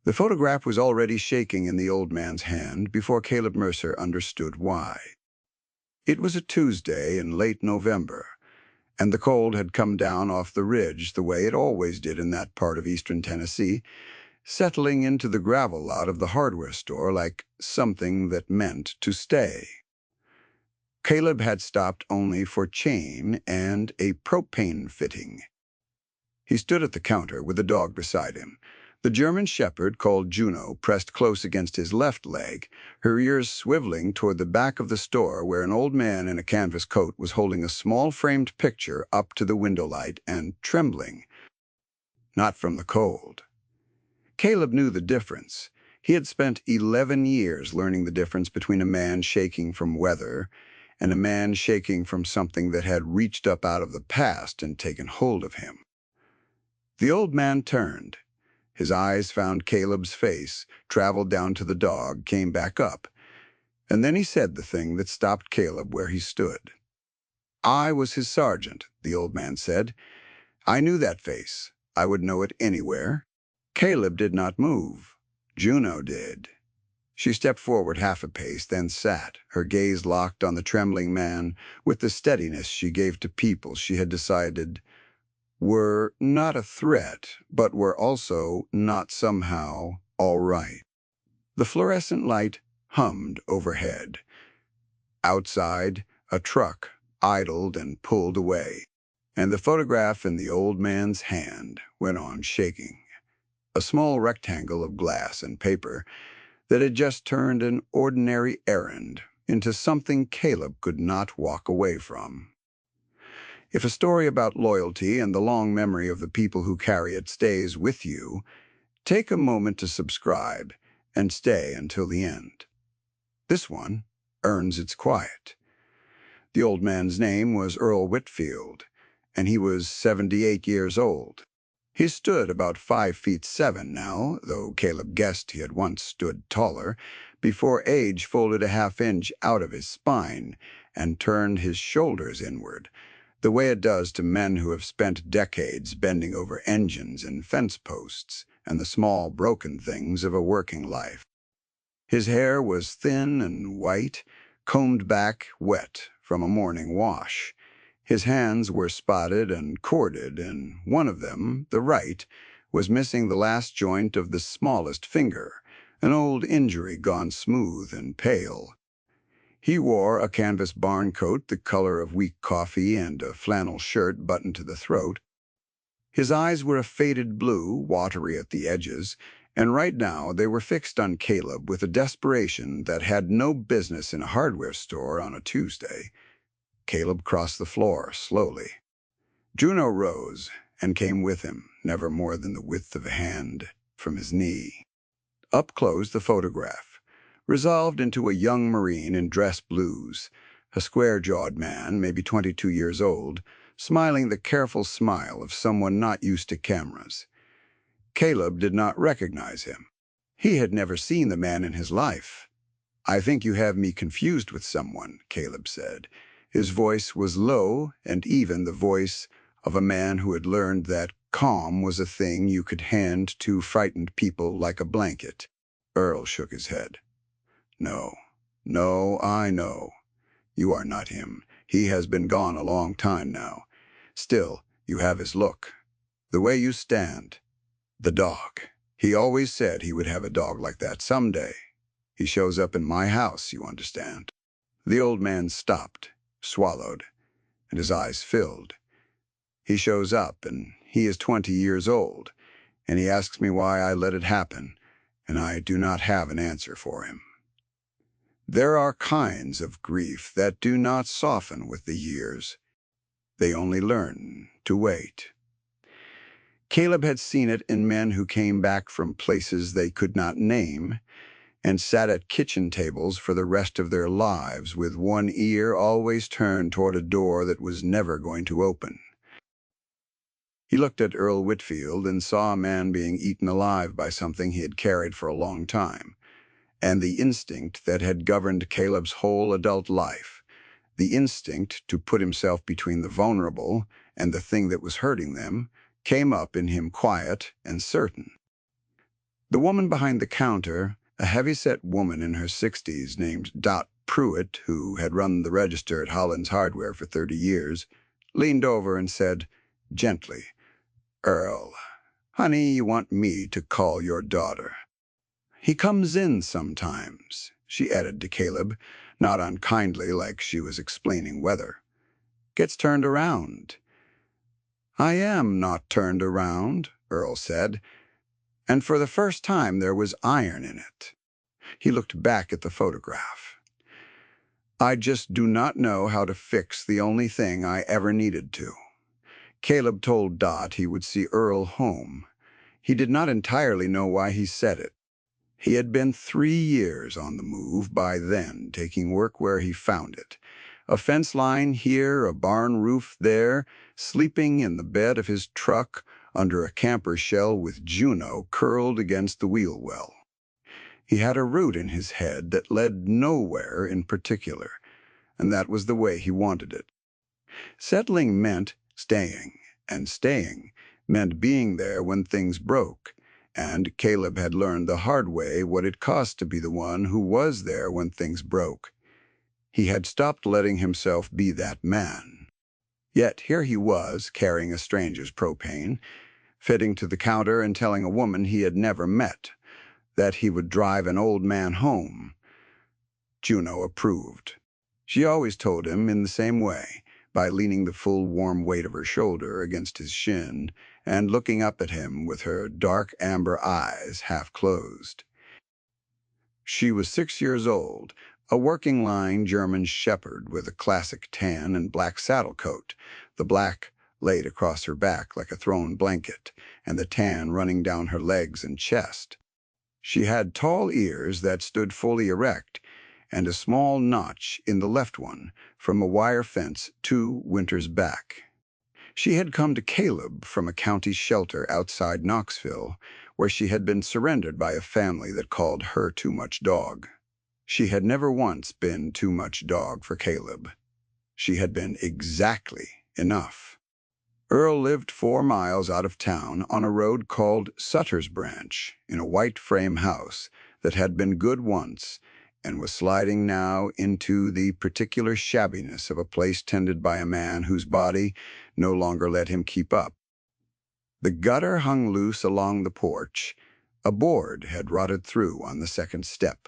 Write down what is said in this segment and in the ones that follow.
The photograph was already shaking in the old man's hand before Caleb Mercer understood why. It was a Tuesday in late November, and the cold had come down off the ridge the way it always did in that part of eastern Tennessee, settling into the gravel lot of the hardware store like something that meant to stay. Caleb had stopped only for chain and a propane fitting. He stood at the counter with the dog beside him. The German shepherd, called Juno, pressed close against his left leg, her ears swiveling toward the back of the store where an old man in a canvas coat was holding a small framed picture up to the window light and trembling. Not from the cold. Caleb knew the difference. He had spent 11 years learning the difference between a man shaking from weather and a man shaking from something that had reached up out of the past and taken hold of him. The old man turned. His eyes found Caleb's face, traveled down to the dog, came back up. And then he said the thing that stopped Caleb where he stood. "I was his sergeant," the old man said. "I knew that face. I would know it anywhere." Caleb did not move. Juno did. She stepped forward half a pace, then sat, her gaze locked on the trembling man with the steadiness she gave to people she had decided were not a threat, but were also not somehow all right. The fluorescent light hummed overhead. Outside, a truck idled and pulled away, and the photograph in the old man's hand went on shaking. A small rectangle of glass and paper that had just turned an ordinary errand into something Caleb could not walk away from. If a story about loyalty and the long memory of the people who carry it stays with you, take a moment to subscribe and stay until the end. This one earns its quiet. The old man's name was Earl Whitfield, and he was 78 years old. He stood about 5'7" now, though Caleb guessed he had once stood taller, before age folded a half-inch out of his spine and turned his shoulders inward, the way it does to men who have spent decades bending over engines and fence posts and the small broken things of a working life. His hair was thin and white, combed back wet from a morning wash. His hands were spotted and corded, and one of them, the right, was missing the last joint of the smallest finger, an old injury gone smooth and pale. He wore a canvas barn coat the color of weak coffee and a flannel shirt buttoned to the throat. His eyes were a faded blue, watery at the edges, and right now they were fixed on Caleb with a desperation that had no business in a hardware store on a Tuesday. Caleb crossed the floor slowly. Juno rose and came with him, never more than the width of a hand from his knee. Up close the photograph, resolved into a young Marine in dress blues, a square-jawed man, maybe 22 years old, smiling the careful smile of someone not used to cameras. Caleb did not recognize him. He had never seen the man in his life. "I think you have me confused with someone," Caleb said. His voice was low and even the voice of a man who had learned that calm was a thing you could hand to frightened people like a blanket. Earl shook his head. "No, no, I know. You are not him. He has been gone a long time now. Still, you have his look. The way you stand. The dog. He always said he would have a dog like that someday. He shows up in my house, you understand." The old man stopped, swallowed, and his eyes filled. "He shows up, and he is 20 years old, and he asks me why I let it happen, and I do not have an answer for him. There are kinds of grief that do not soften with the years. They only learn to wait." Caleb had seen it in men who came back from places they could not name and sat at kitchen tables for the rest of their lives with one ear always turned toward a door that was never going to open. He looked at Earl Whitfield and saw a man being eaten alive by something he had carried for a long time, and the instinct that had governed Caleb's whole adult life, the instinct to put himself between the vulnerable and the thing that was hurting them, came up in him quiet and certain. The woman behind the counter, a heavy-set woman in her 60s named Dot Pruitt, who had run the register at Holland's Hardware for 30 years, leaned over and said, gently, "Earl, honey, you want me to call your daughter." "He comes in sometimes," she added to Caleb, not unkindly like she was explaining weather. "Gets turned around." "I am not turned around," Earl said, and for the first time there was iron in it. He looked back at the photograph. "I just do not know how to fix the only thing I ever needed to." Caleb told Dot he would see Earl home. He did not entirely know why he said it. He had been 3 years on the move by then, taking work where he found it. A fence line here, a barn roof there, sleeping in the bed of his truck under a camper shell with Juno curled against the wheel well. He had a route in his head that led nowhere in particular, and that was the way he wanted it. Settling meant staying, and staying meant being there when things broke, and Caleb had learned the hard way what it cost to be the one who was there when things broke. He had stopped letting himself be that man. Yet here he was, carrying a stranger's propane, fitting to the counter and telling a woman he had never met that he would drive an old man home. Juno approved. She always told him in the same way, by leaning the full warm weight of her shoulder against his shin and looking up at him with her dark amber eyes half closed. She was 6 years old, a working-line German shepherd with a classic tan and black saddle coat, the black laid across her back like a thrown blanket, and the tan running down her legs and chest. She had tall ears that stood fully erect, and a small notch in the left one from a wire fence 2 winters back. She had come to Caleb from a county shelter outside Knoxville, where she had been surrendered by a family that called her too much dog. She had never once been too much dog for Caleb. She had been exactly enough. Earl lived 4 miles out of town on a road called Sutter's Branch, in a white frame house that had been good once and was sliding now into the particular shabbiness of a place tended by a man whose body no longer let him keep up. The gutter hung loose along the porch. A board had rotted through on the second step.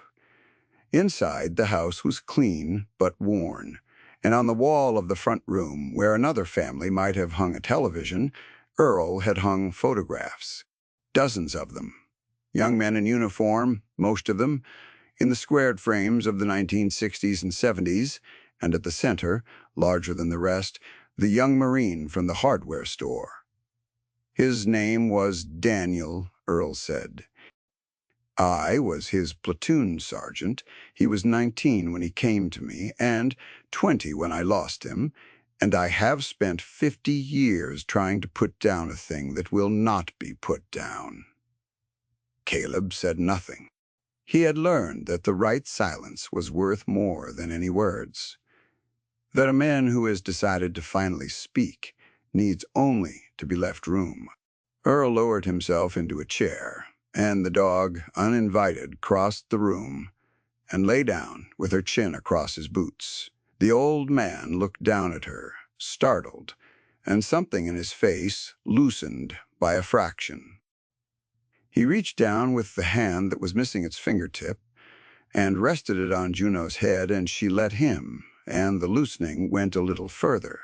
Inside, the house was clean but worn, and on the wall of the front room, where another family might have hung a television, Earl had hung photographs. Dozens of them. Young men in uniform, most of them, in the squared frames of the 1960s and 70s, and at the center, larger than the rest, the young Marine from the hardware store. His name was Daniel, Earl said. I was his platoon sergeant. He was 19 when he came to me, and 20 when I lost him, and I have spent 50 years trying to put down a thing that will not be put down. Caleb said nothing. He had learned that the right silence was worth more than any words, that a man who has decided to finally speak needs only to be left room. Earl lowered himself into a chair, and the dog, uninvited, crossed the room and lay down with her chin across his boots. The old man looked down at her, startled, and something in his face loosened by a fraction. He reached down with the hand that was missing its fingertip and rested it on Juno's head, and she let him, and the loosening went a little further.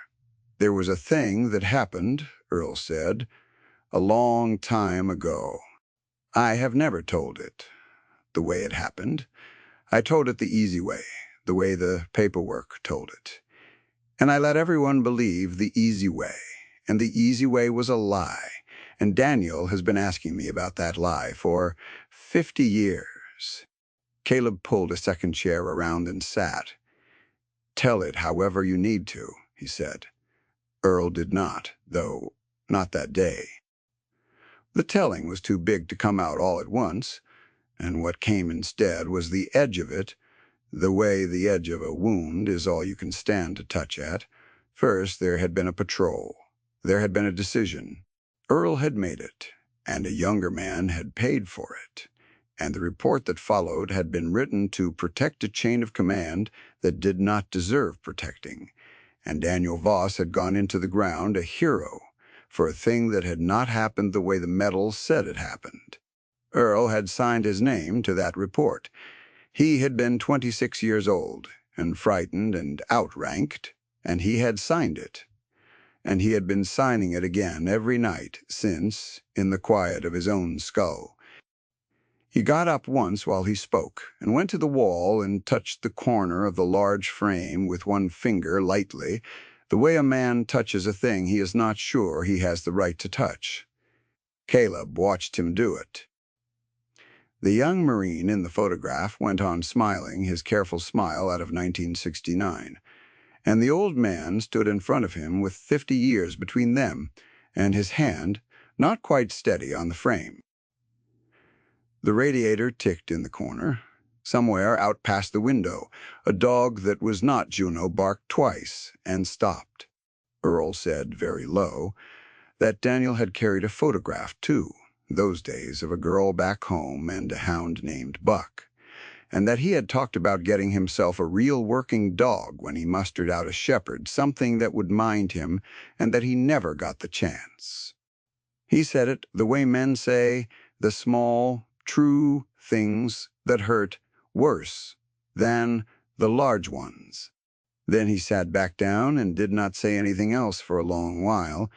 There was a thing that happened, Earl said, a long time ago. I have never told it the way it happened. I told it the easy way, the way the paperwork told it. And I let everyone believe the easy way, and the easy way was a lie. And Daniel has been asking me about that lie for 50 years. Caleb pulled a second chair around and sat. Tell it however you need to, he said. Earl did not, though not that day. The telling was too big to come out all at once, and what came instead was the edge of it, the way the edge of a wound is all you can stand to touch at. First, there had been a patrol. There had been a decision. Earl had made it, and a younger man had paid for it. and the report that followed had been written to protect a chain of command that did not deserve protecting, and Daniel Voss had gone into the ground a hero for a thing that had not happened the way the medal said it happened. Earl had signed his name to that report. He had been 26 years old and frightened and outranked, and he had signed it. And he had been signing it again every night since, in the quiet of his own skull. He got up once while he spoke and went to the wall and touched the corner of the large frame with one finger lightly, the way a man touches a thing he is not sure he has the right to touch. Caleb watched him do it. The young Marine in the photograph went on smiling his careful smile out of 1969, and the old man stood in front of him with 50 years between them and his hand not quite steady on the frame. The radiator ticked in the corner. Somewhere out past the window, a dog that was not Juno barked twice and stopped. Earl said, very low, that Daniel had carried a photograph, too, those days, of a girl back home and a hound named Buck, and that he had talked about getting himself a real working dog when he mustered out a shepherd, something that would mind him, and that he never got the chance. He said it the way men say, the small, true things that hurt worse than the large ones. Then he sat back down and did not say anything else for a long while,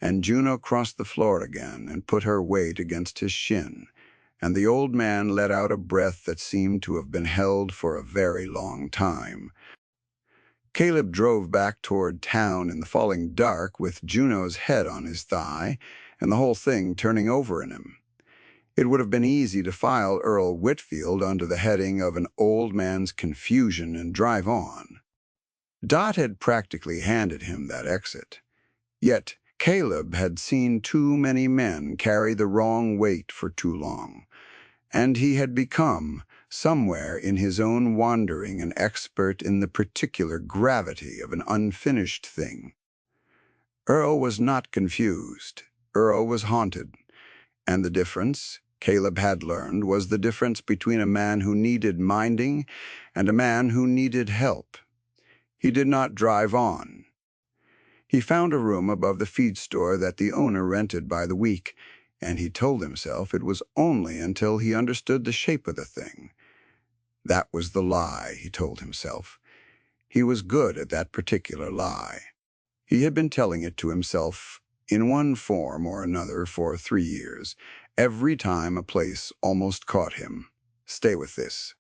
and Juno crossed the floor again and put her weight against his shin, and the old man let out a breath that seemed to have been held for a very long time. Caleb drove back toward town in the falling dark with Juno's head on his thigh and the whole thing turning over in him. It would have been easy to file Earl Whitfield under the heading of an old man's confusion and drive on. Dot had practically handed him that exit. Yet Caleb had seen too many men carry the wrong weight for too long, and he had become, somewhere in his own wandering, an expert in the particular gravity of an unfinished thing. Earl was not confused. Earl was haunted. And the difference, Caleb had learned, was the difference between a man who needed minding and a man who needed help. He did not drive on. He found a room above the feed store that the owner rented by the week, and he told himself it was only until he understood the shape of the thing. That was the lie, he told himself. He was good at that particular lie. He had been telling it to himself in one form or another for 3 years, every time a place almost caught him. Stay with this.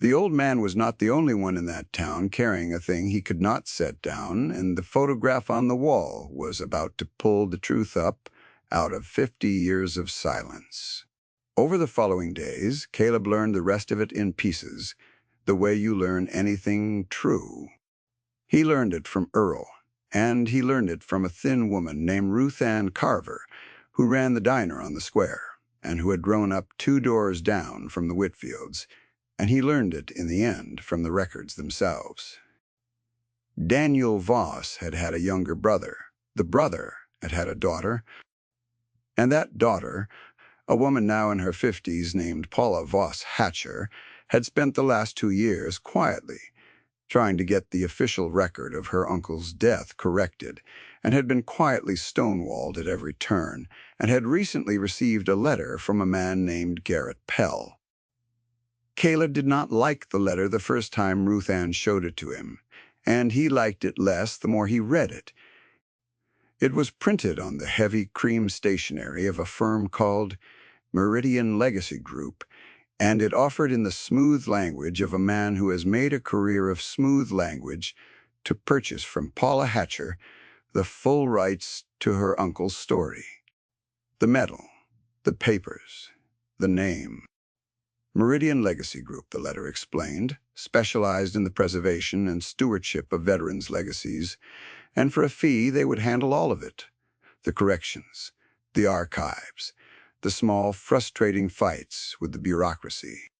The old man was not the only one in that town carrying a thing he could not set down, and the photograph on the wall was about to pull the truth up out of 50 years of silence. Over the following days, Caleb learned the rest of it in pieces, the way you learn anything true. He learned it from Earl, and he learned it from a thin woman named Ruth Ann Carver, who ran the diner on the square, and who had grown up 2 doors down from the Whitfields, and he learned it in the end from the records themselves. Daniel Voss had had a younger brother. The brother had had a daughter, and that daughter, a woman now in her 50s named Paula Voss Hatcher, had spent the last 2 years quietly trying to get the official record of her uncle's death corrected, and had been quietly stonewalled at every turn, and had recently received a letter from a man named Garrett Pell. Caleb did not like the letter the first time Ruth Ann showed it to him, and he liked it less the more he read it. It was printed on the heavy cream stationery of a firm called Meridian Legacy Group, and it offered in the smooth language of a man who has made a career of smooth language to purchase from Paula Hatcher the full rights to her uncle's story. The medal, the papers, the name. Meridian Legacy Group, the letter explained, specialized in the preservation and stewardship of veterans' legacies, and for a fee they would handle all of it: the corrections, the archives, the small, frustrating fights with the bureaucracy.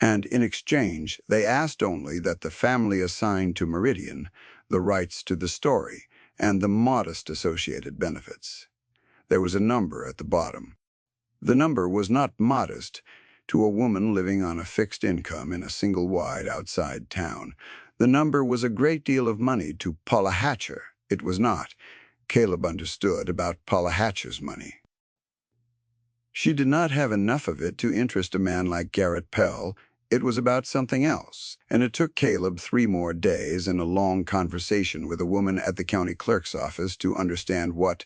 And in exchange, they asked only that the family assign to Meridian the rights to the story and the modest associated benefits. There was a number at the bottom. The number was not modest. to a woman living on a fixed income in a single-wide outside town. The number was a great deal of money to Paula Hatcher. It was not. Caleb understood about Paula Hatcher's money. She did not have enough of it to interest a man like Garrett Pell. It was about something else, and it took Caleb 3 more days and a long conversation with a woman at the county clerk's office to understand what.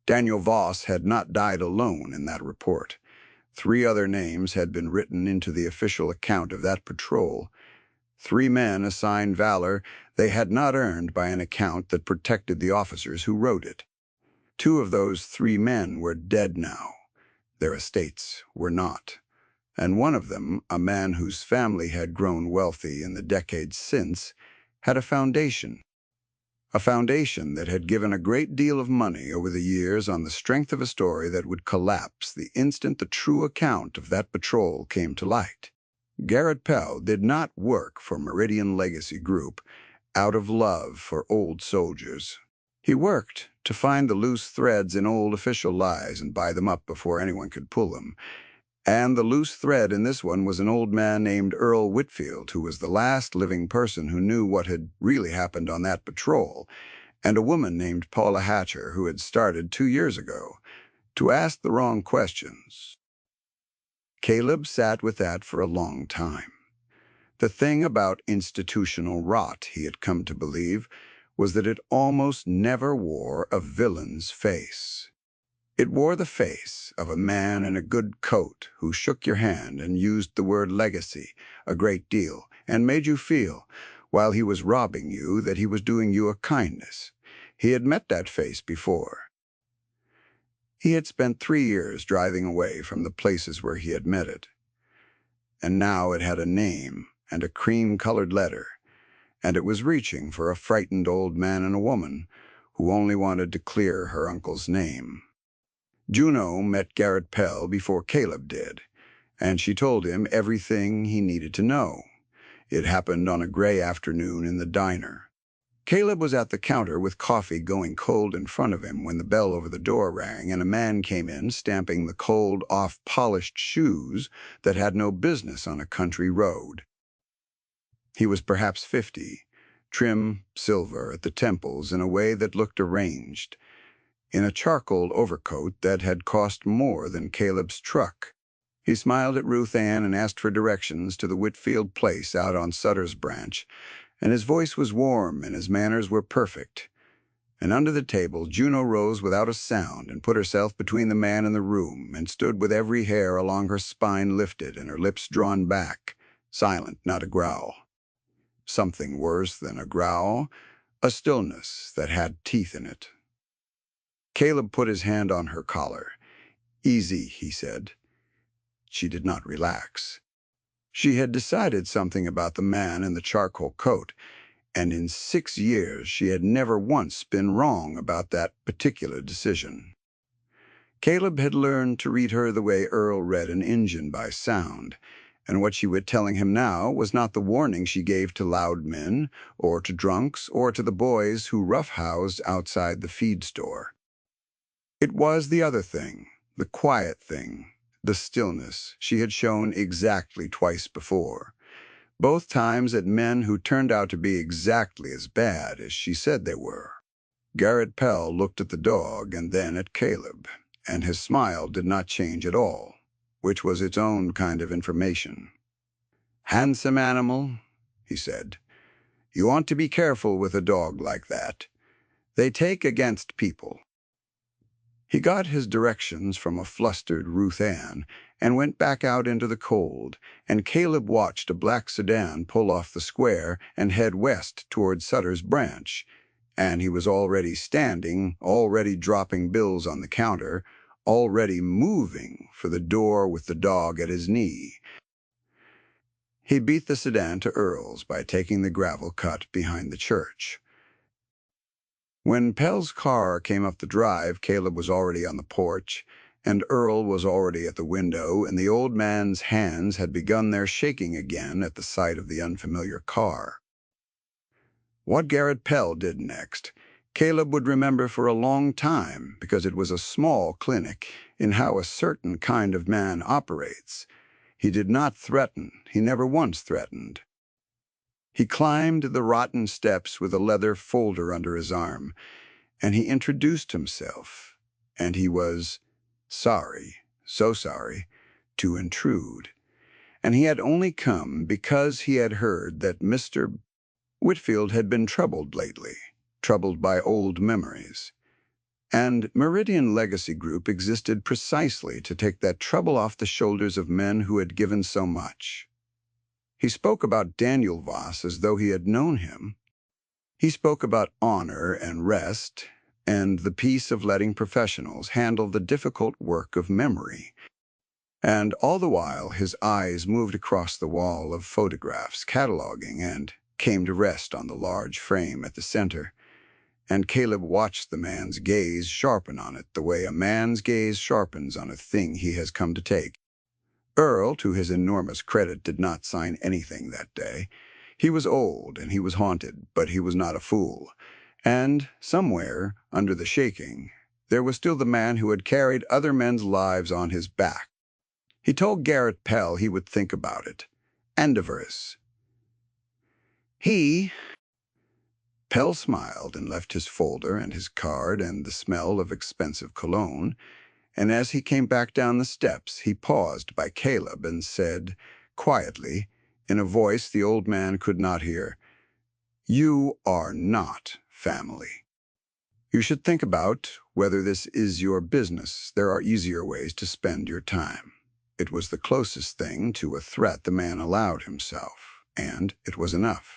Daniel Voss had not died alone in that report. 3 other names had been written into the official account of that patrol. 3 men assigned valor they had not earned by an account that protected the officers who wrote it. 2 of those 3 men were dead now. Their estates were not. And one of them, a man whose family had grown wealthy in the decades since, had a foundation that had given a great deal of money over the years on the strength of a story that would collapse the instant the true account of that patrol came to light. Garrett Pell did not work for Meridian Legacy Group out of love for old soldiers. He worked to find the loose threads in old official lies and buy them up before anyone could pull them. And the loose thread in this one was an old man named Earl Whitfield, who was the last living person who knew what had really happened on that patrol, and a woman named Paula Hatcher, who had started 2 years ago to ask the wrong questions. Caleb sat with that for a long time. The thing about institutional rot, he had come to believe, was that it almost never wore a villain's face. It wore the face of a man in a good coat who shook your hand and used the word legacy a great deal and made you feel, while he was robbing you, that he was doing you a kindness. He had met that face before. He had spent 3 years driving away from the places where he had met it. And now it had a name and a cream-colored letter, and it was reaching for a frightened old man and a woman who only wanted to clear her uncle's name. Juno met Garrett Pell before Caleb did, and she told him everything he needed to know. It happened on a gray afternoon in the diner. Caleb was at the counter with coffee going cold in front of him when the bell over the door rang and a man came in stamping the cold, off-polished shoes that had no business on a country road. He was perhaps 50, trim silver at the temples in a way that looked arranged, in a charcoal overcoat that had cost more than Caleb's truck. He smiled at Ruth Ann and asked for directions to the Whitfield place out on Sutter's Branch, and his voice was warm and his manners were perfect. And under the table, Juno rose without a sound and put herself between the man and the room and stood with every hair along her spine lifted and her lips drawn back, silent, not a growl. Something worse than a growl, a stillness that had teeth in it. Caleb put his hand on her collar. "Easy," he said. She did not relax. She had decided something about the man in the charcoal coat, and in 6 years she had never once been wrong about that particular decision. Caleb had learned to read her the way Earl read an engine by sound, and what she was telling him now was not the warning she gave to loud men, or to drunks, or to the boys who roughhoused outside the feed store. It was the other thing, the quiet thing, the stillness she had shown exactly twice before, both times at men who turned out to be exactly as bad as she said they were. Garrett Pell looked at the dog and then at Caleb, and his smile did not change at all, which was its own kind of information. "Handsome animal," he said. "You want to be careful with a dog like that. They take against people." He got his directions from a flustered Ruth Ann and went back out into the cold, and Caleb watched a black sedan pull off the square and head west toward Sutter's Branch, and he was already standing, already dropping bills on the counter, already moving for the door with the dog at his knee. He beat the sedan to Earl's by taking the gravel cut behind the church. When Pell's car came up the drive, Caleb was already on the porch, and Earl was already at the window, and the old man's hands had begun their shaking again at the sight of the unfamiliar car. What Garrett Pell did next, Caleb would remember for a long time, because it was a small clinic in how a certain kind of man operates. He did not threaten. He never once threatened. He climbed the rotten steps with a leather folder under his arm, and he introduced himself, and he was sorry, so sorry, to intrude. And he had only come because he had heard that Mr. Whitfield had been troubled lately, troubled by old memories. And Meridian Legacy Group existed precisely to take that trouble off the shoulders of men who had given so much. He spoke about Daniel Voss as though he had known him. He spoke about honor and rest and the peace of letting professionals handle the difficult work of memory. And all the while his eyes moved across the wall of photographs, cataloging, and came to rest on the large frame at the center. And Caleb watched the man's gaze sharpen on it the way a man's gaze sharpens on a thing he has come to take. Earl, to his enormous credit, did not sign anything that day. He was old and he was haunted, but he was not a fool. And somewhere, under the shaking, there was still the man who had carried other men's lives on his back. He told Garrett Pell he would think about it. Endeavors. Pell smiled and left his folder and his card and the smell of expensive cologne, and as he came back down the steps, he paused by Caleb and said, quietly, in a voice the old man could not hear, "You are not family. You should think about whether this is your business. There are easier ways to spend your time." It was the closest thing to a threat the man allowed himself, and it was enough.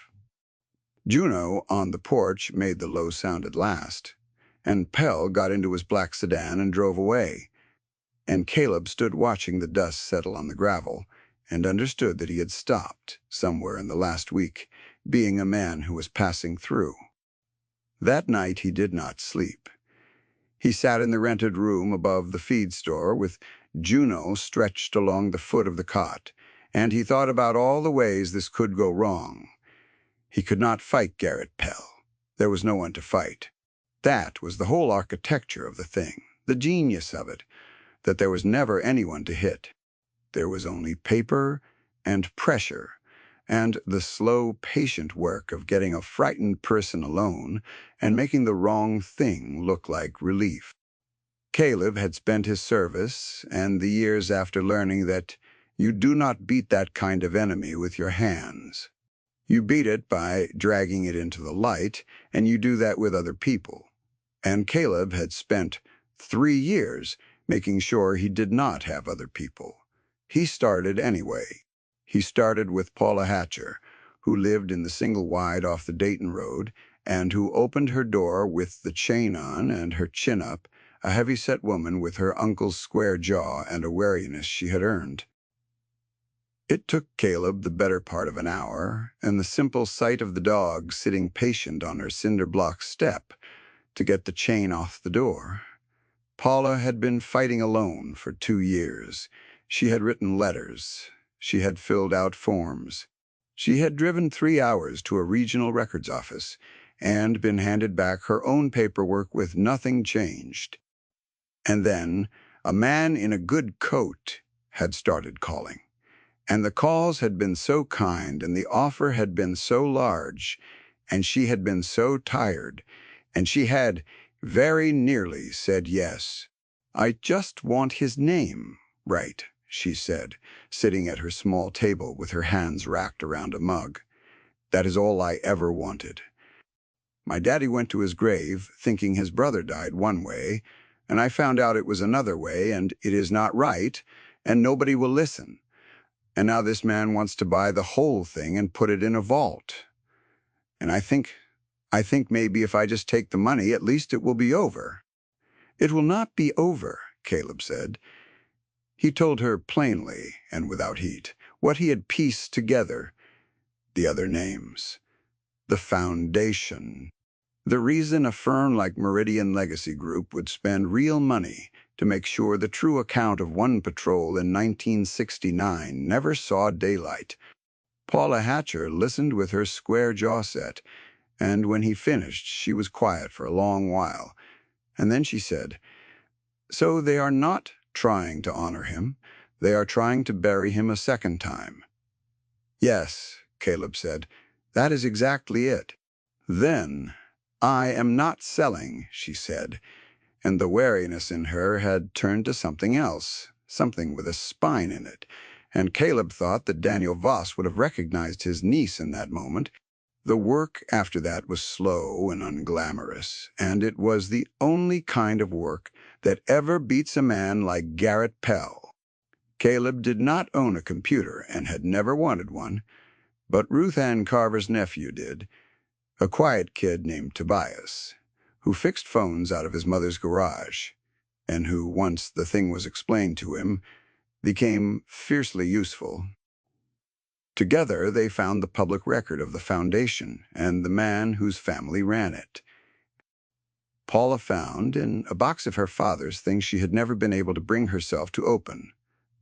Juno, on the porch, made the low sound at last, and Pell got into his black sedan and drove away, and Caleb stood watching the dust settle on the gravel and understood that he had stopped somewhere in the last week, being a man who was passing through. That night he did not sleep. He sat in the rented room above the feed store with Juno stretched along the foot of the cot, and he thought about all the ways this could go wrong. He could not fight Garrett Pell. There was no one to fight. That was the whole architecture of the thing, the genius of it, that there was never anyone to hit. There was only paper and pressure, and the slow, patient work of getting a frightened person alone and making the wrong thing look like relief. Caleb had spent his service and the years after learning that you do not beat that kind of enemy with your hands. You beat it by dragging it into the light, and you do that with other people. And Caleb had spent 3 years making sure he did not have other people. He started anyway. He started with Paula Hatcher, who lived in the single wide off the Dayton Road, and who opened her door with the chain on and her chin up, a heavy-set woman with her uncle's square jaw and a wariness she had earned. It took Caleb the better part of an hour, and the simple sight of the dog sitting patient on her cinder-block step to get the chain off the door. Paula had been fighting alone for 2 years. She had written letters. She had filled out forms. She had driven 3 hours to a regional records office and been handed back her own paperwork with nothing changed. And then a man in a good coat had started calling. And the calls had been so kind, and the offer had been so large, and she had been so tired, and she had very nearly said yes. "I just want his name right," she said, sitting at her small table with her hands racked around a mug. "That is all I ever wanted. My daddy went to his grave thinking his brother died one way, and I found out it was another way, and it is not right, and nobody will listen. And now this man wants to buy the whole thing and put it in a vault. And I think maybe if I just take the money, at least it will be over." "It will not be over," Caleb said. He told her plainly and without heat what he had pieced together, the other names, the foundation, the reason a firm like Meridian Legacy Group would spend real money to make sure the true account of one patrol in 1969 never saw daylight. Paula Hatcher listened with her square jaw set, and when he finished, she was quiet for a long while. And then she said, "So they are not trying to honor him. They are trying to bury him a second time." "Yes," Caleb said, "that is exactly it." Then, "I am not selling," she said, and the wariness in her had turned to something else, something with a spine in it, and Caleb thought that Daniel Voss would have recognized his niece in that moment. The work after that was slow and unglamorous, and it was the only kind of work that ever beats a man like Garrett Pell. Caleb did not own a computer and had never wanted one, but Ruth Ann Carver's nephew did, a quiet kid named Tobias, who fixed phones out of his mother's garage, and who, once the thing was explained to him, became fiercely useful. Together they found the public record of the foundation and the man whose family ran it. Paula found, in a box of her father's, things she had never been able to bring herself to open.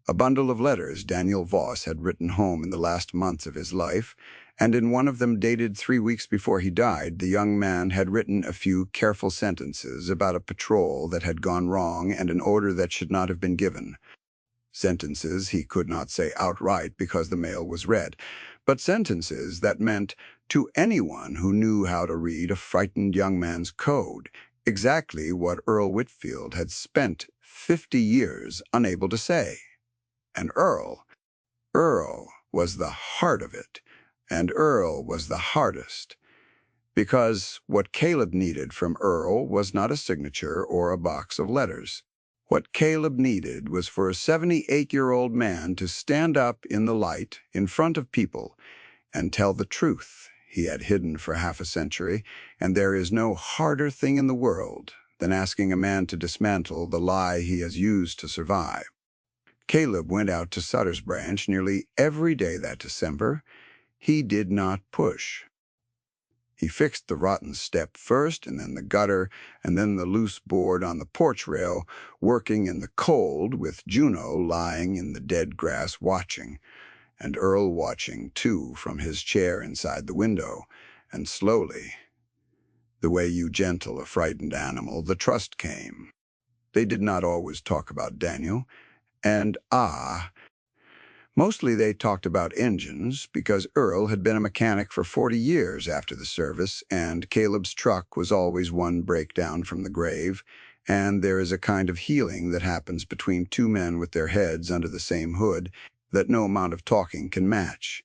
A bundle of letters Daniel Voss had written home in the last months of his life, and in one of them, dated 3 weeks before he died, the young man had written a few careful sentences about a patrol that had gone wrong and an order that should not have been given. Sentences he could not say outright because the mail was read, but sentences that meant, to anyone who knew how to read a frightened young man's code, exactly what Earl Whitfield had spent 50 years unable to say. And Earl was the heart of it, and Earl was the hardest, because what Caleb needed from Earl was not a signature or a box of letters. What Caleb needed was for a 78-year-old man to stand up in the light, in front of people, and tell the truth he had hidden for half a century, and there is no harder thing in the world than asking a man to dismantle the lie he has used to survive. Caleb went out to Sutter's Branch nearly every day that December. He did not push. He fixed the rotten step first, and then the gutter, and then the loose board on the porch rail, working in the cold with Juno lying in the dead grass watching, and Earl watching, too, from his chair inside the window, and slowly, the way you gentle a frightened animal, the trust came. They did not always talk about Daniel, and mostly they talked about engines, because Earl had been a mechanic for 40 years after the service, and Caleb's truck was always one breakdown from the grave, and there is a kind of healing that happens between two men with their heads under the same hood that no amount of talking can match.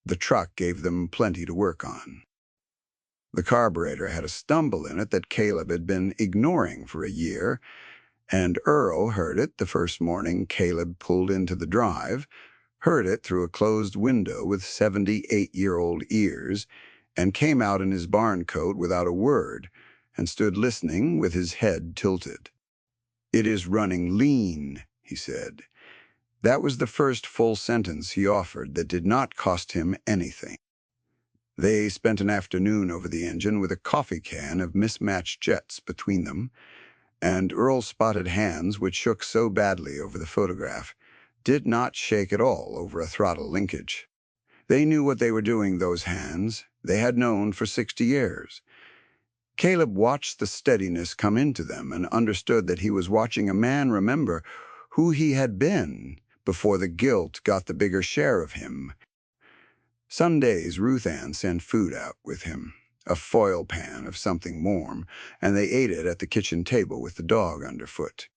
The truck gave them plenty to work on. The carburetor had a stumble in it that Caleb had been ignoring for a year, and Earl heard it the first morning Caleb pulled into the drive, heard it through a closed window with 78-year-old ears, and came out in his barn coat without a word, and stood listening with his head tilted. "It is running lean," he said. That was the first full sentence he offered that did not cost him anything. They spent an afternoon over the engine with a coffee can of mismatched jets between them, and Earl's spotted hands, which shook so badly over the photograph, did not shake at all over a throttle linkage. They knew what they were doing, those hands. They had known for 60 years. Caleb watched the steadiness come into them and understood that he was watching a man remember who he had been before the guilt got the bigger share of him. Sundays Ruth Ann sent food out with him, a foil pan of something warm, and they ate it at the kitchen table with the dog underfoot.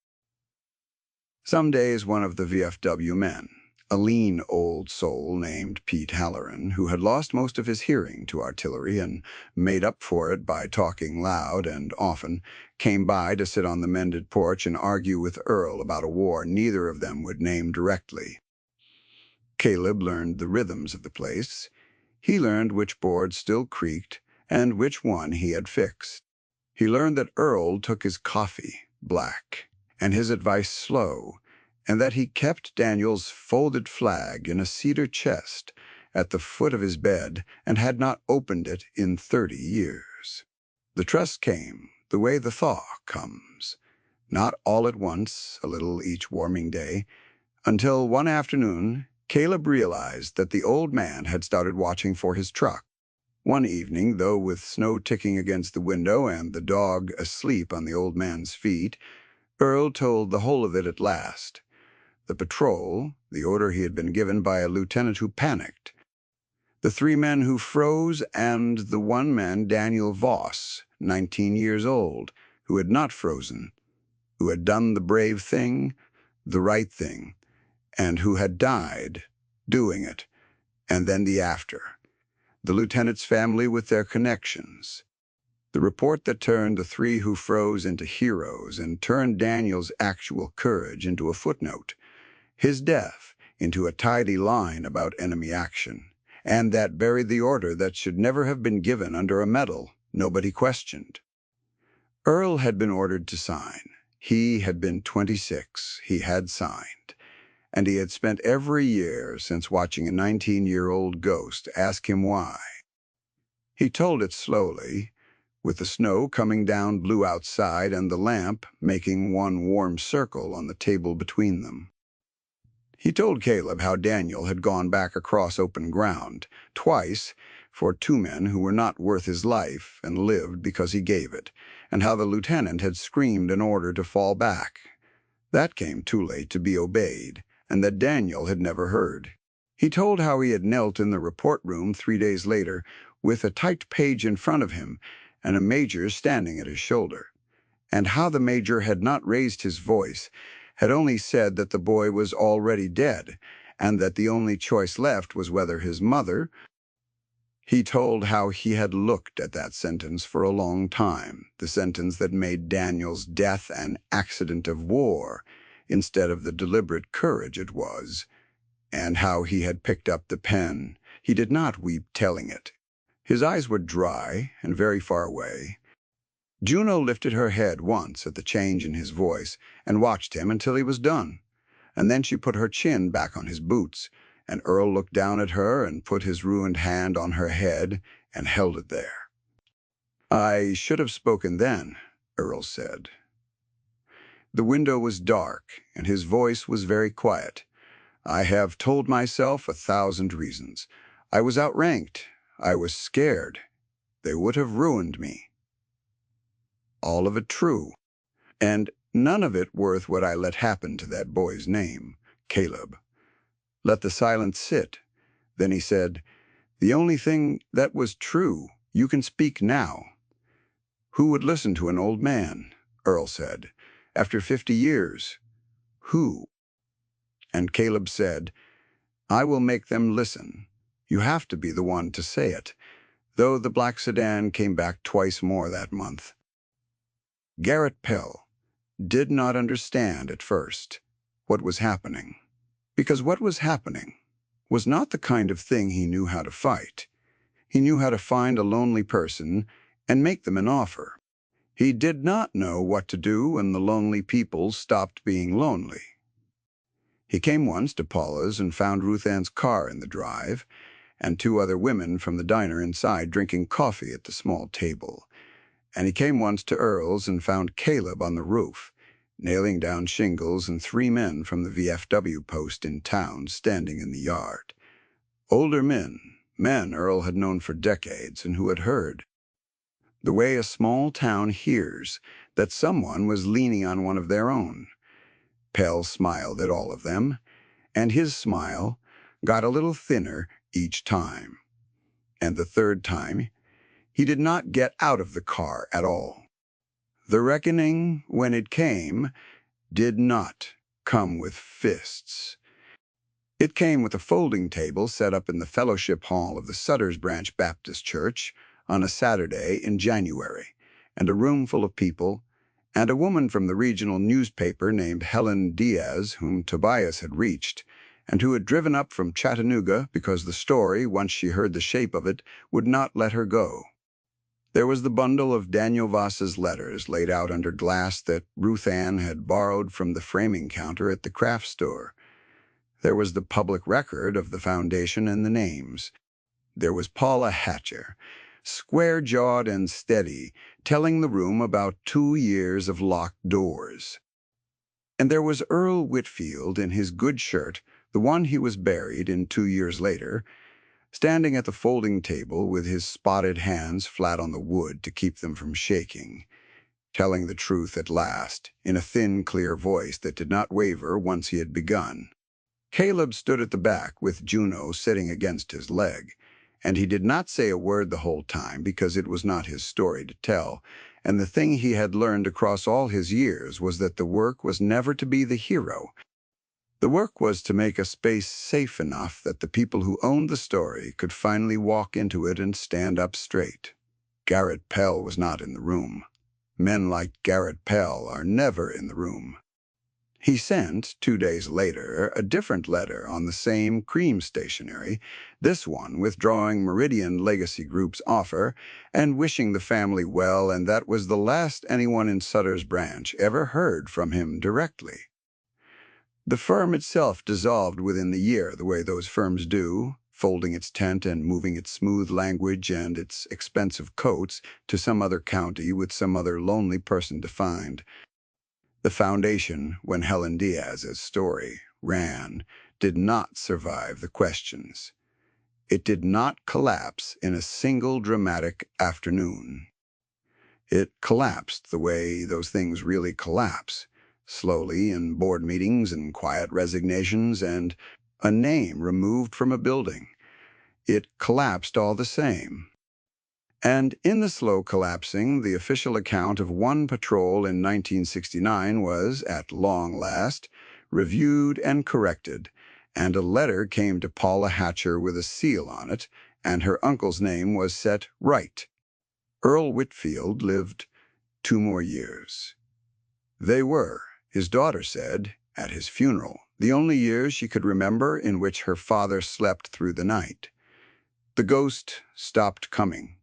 Some days one of the VFW men, a lean old soul named Pete Halloran, who had lost most of his hearing to artillery and made up for it by talking loud and often, came by to sit on the mended porch and argue with Earl about a war neither of them would name directly. Caleb learned the rhythms of the place. He learned which board still creaked and which one he had fixed. He learned that Earl took his coffee black and his advice slow, and that he kept Daniel's folded flag in a cedar chest at the foot of his bed and had not opened it in 30 years. The trust came the way the thaw comes, not all at once, a little each warming day, until one afternoon Caleb realized that the old man had started watching for his truck. One evening, though with snow ticking against the window and the dog asleep on the old man's feet, Earl told the whole of it at last. the patrol, the order he had been given by a lieutenant who panicked, the three men who froze, and the one man, Daniel Voss, 19 years old, who had not frozen, who had done the brave thing, the right thing, and who had died doing it, and then the after. The lieutenant's family with their connections. The report that turned the three who froze into heroes and turned Daniel's actual courage into a footnote, his death into a tidy line about enemy action, and that buried the order that should never have been given under a medal nobody questioned. Earl had been ordered to sign. He had been 26. He had signed. And he had spent every year since watching a 19-year-old ghost ask him why. He told it slowly, with the snow coming down blue outside and the lamp making one warm circle on the table between them. He told Caleb how Daniel had gone back across open ground, twice, for two men who were not worth his life and lived because he gave it, and how the lieutenant had screamed an order to fall back. That came too late to be obeyed, and that Daniel had never heard. He told how he had knelt in the report room 3 days later with a typed page in front of him and a major standing at his shoulder, and how the major had not raised his voice, had only said that the boy was already dead, and that the only choice left was whether his mother. He told how he had looked at that sentence for a long time, the sentence that made Daniel's death an accident of war instead of the deliberate courage it was, and how he had picked up the pen. He did not weep telling it. His eyes were dry and very far away. Juno lifted her head once at the change in his voice and watched him until he was done, and then she put her chin back on his boots, and Earl looked down at her and put his ruined hand on her head and held it there. "I should have spoken then," Earl said. The window was dark, and his voice was very quiet. "I have told myself 1,000 reasons. I was outranked. I was scared. They would have ruined me. All of it true, and none of it worth what I let happen to that boy's name, Caleb." Let the silence sit. Then he said, "The only thing that was true, you can speak now." "Who would listen to an old man?" Earl said. "After 50 years. Who?" And Caleb said, "I will make them listen. You have to be the one to say it," though the black sedan came back twice more that month. Garrett Pell did not understand at first what was happening, because what was happening was not the kind of thing he knew how to fight. He knew how to find a lonely person and make them an offer. He did not know what to do when the lonely people stopped being lonely. He came once to Paula's and found Ruth Ann's car in the drive, and 2 other women from the diner inside drinking coffee at the small table. And he came once to Earl's and found Caleb on the roof, nailing down shingles, and 3 men from the VFW post in town standing in the yard. Older men Earl had known for decades and who had heard. The way a small town hears that someone was leaning on one of their own. Pell smiled at all of them, and his smile got a little thinner each time. And the third time, he did not get out of the car at all. The reckoning, when it came, did not come with fists. It came with a folding table set up in the fellowship hall of the Sutter's Branch Baptist Church on a Saturday in January, and a room full of people, and a woman from the regional newspaper named Helen Diaz, whom Tobias had reached, and who had driven up from Chattanooga because the story, once she heard the shape of it, would not let her go. There was the bundle of Daniel Voss's letters laid out under glass that Ruth Ann had borrowed from the framing counter at the craft store. There was the public record of the foundation and the names. There was Paula Hatcher, square-jawed and steady, telling the room about 2 years of locked doors. And there was Earl Whitfield in his good shirt, the one he was buried in 2 years later, standing at the folding table with his spotted hands flat on the wood to keep them from shaking. telling the truth at last, in a thin, clear voice that did not waver once he had begun. Caleb stood at the back with Juno sitting against his leg, and he did not say a word the whole time because it was not his story to tell, and the thing he had learned across all his years was that the work was never to be the hero. The work was to make a space safe enough that the people who owned the story could finally walk into it and stand up straight. Garrett Pell was not in the room. Men like Garrett Pell are never in the room. He sent, 2 days later, a different letter on the same cream stationery, this one withdrawing Meridian Legacy Group's offer and wishing the family well, and that was the last anyone in Sutter's branch ever heard from him directly. The firm itself dissolved within the year, the way those firms do, folding its tent and moving its smooth language and its expensive coats to some other county with some other lonely person to find. The foundation, when Helen Diaz's story ran, did not survive the questions. It did not collapse in a single dramatic afternoon. It collapsed the way those things really collapse, slowly in board meetings and quiet resignations and a name removed from a building. It collapsed all the same. And in the slow collapsing, the official account of one patrol in 1969 was, at long last, reviewed and corrected, and a letter came to Paula Hatcher with a seal on it, and her uncle's name was set right. Earl Whitfield lived 2 more years. They were, his daughter said, at his funeral, the only years she could remember in which her father slept through the night. The ghost stopped coming.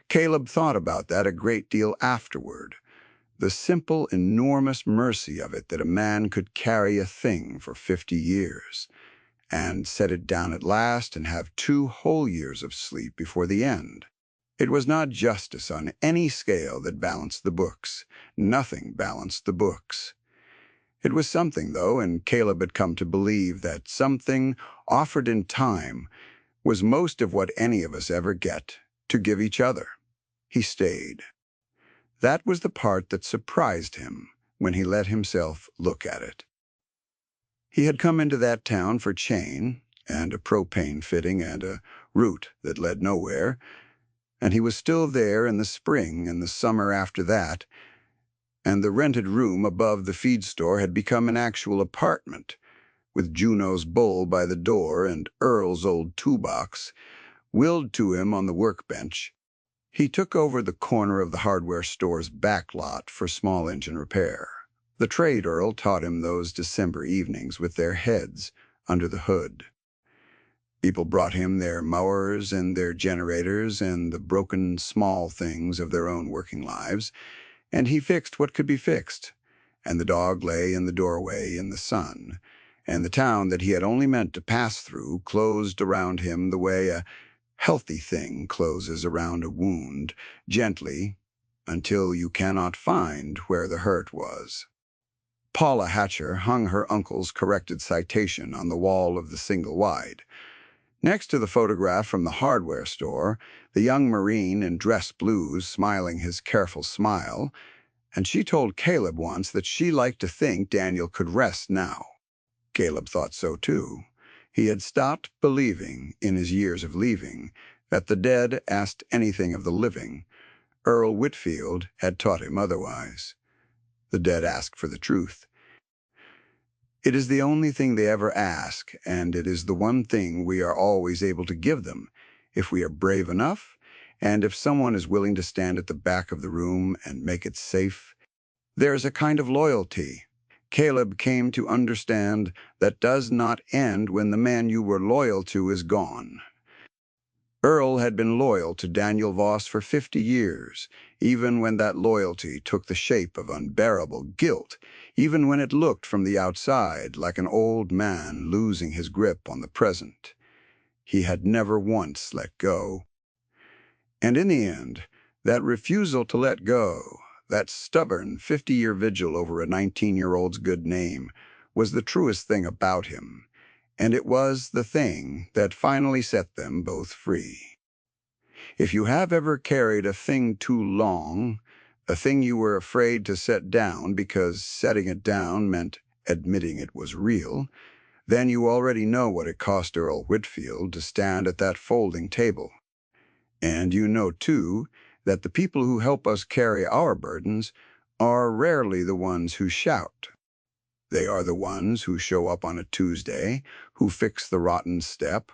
Caleb thought about that a great deal afterward, the simple, enormous mercy of it that a man could carry a thing for 50 years, and set it down at last and have 2 whole years of sleep before the end. It was not justice on any scale that balanced the books. Nothing balanced the books. It was something, though, and Caleb had come to believe that something offered in time was most of what any of us ever get to give each other. He stayed. That was the part that surprised him when he let himself look at it. He had come into that town for chain and a propane fitting and a route that led nowhere, and he was still there in the spring and the summer after that, and the rented room above the feed store had become an actual apartment, with Juno's bull by the door and Earl's old toolbox willed to him on the workbench. He took over the corner of the hardware store's back lot for small engine repair. The trade Earl taught him those December evenings with their heads under the hood. People brought him their mowers and their generators and the broken small things of their own working lives, and he fixed what could be fixed. And the dog lay in the doorway in the sun, and the town that he had only meant to pass through closed around him the way a healthy thing closes around a wound, gently, until you cannot find where the hurt was. Paula Hatcher hung her uncle's corrected citation on the wall of the single wide. Next to the photograph from the hardware store, the young Marine in dress blues smiling his careful smile, and she told Caleb once that she liked to think Daniel could rest now. Caleb thought so too. He had stopped believing, in his years of leaving, that the dead asked anything of the living. Earl Whitfield had taught him otherwise. The dead ask for the truth. It is the only thing they ever ask, and it is the one thing we are always able to give them, if we are brave enough, and if someone is willing to stand at the back of the room and make it safe. There is a kind of loyalty Caleb came to understand that does not end when the man you were loyal to is gone. Earl had been loyal to Daniel Voss for 50 years, even when that loyalty took the shape of unbearable guilt, even when it looked from the outside like an old man losing his grip on the present. He had never once let go. And in the end, that refusal to let go, that stubborn 50-year vigil over a 19-year-old's good name, was the truest thing about him, and it was the thing that finally set them both free. If you have ever carried a thing too long, a thing you were afraid to set down because setting it down meant admitting it was real, then you already know what it cost Earl Whitfield to stand at that folding table. And you know, too, that the people who help us carry our burdens are rarely the ones who shout. They are the ones who show up on a Tuesday, who fix the rotten step,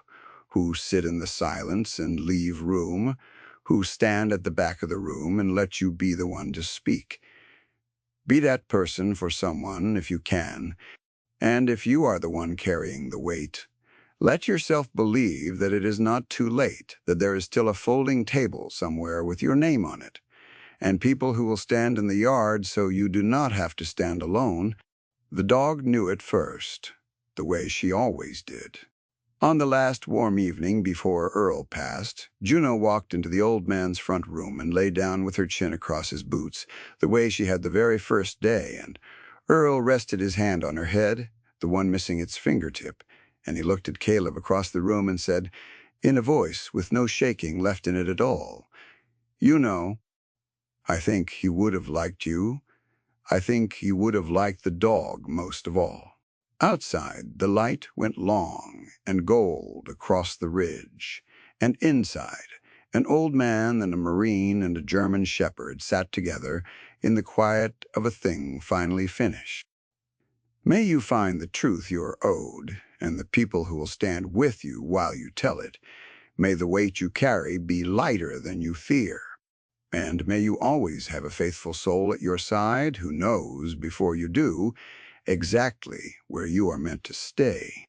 who sit in the silence and leave room, who stand at the back of the room and let you be the one to speak. Be that person for someone if you can, and if you are the one carrying the weight, let yourself believe that it is not too late, that there is still a folding table somewhere with your name on it, and people who will stand in the yard so you do not have to stand alone. The dog knew it first, the way she always did. On the last warm evening before Earl passed, Juno walked into the old man's front room and lay down with her chin across his boots, the way she had the very first day, and Earl rested his hand on her head, the one missing its fingertip, and he looked at Caleb across the room and said, in a voice with no shaking left in it at all, "You know, I think he would have liked you. I think he would have liked the dog most of all." Outside, the light went long and gold across the ridge, and inside, an old man and a Marine and a German shepherd sat together in the quiet of a thing finally finished. May you find the truth you are owed, and the people who will stand with you while you tell it. May the weight you carry be lighter than you fear. And may you always have a faithful soul at your side who knows, before you do, exactly where you are meant to stay.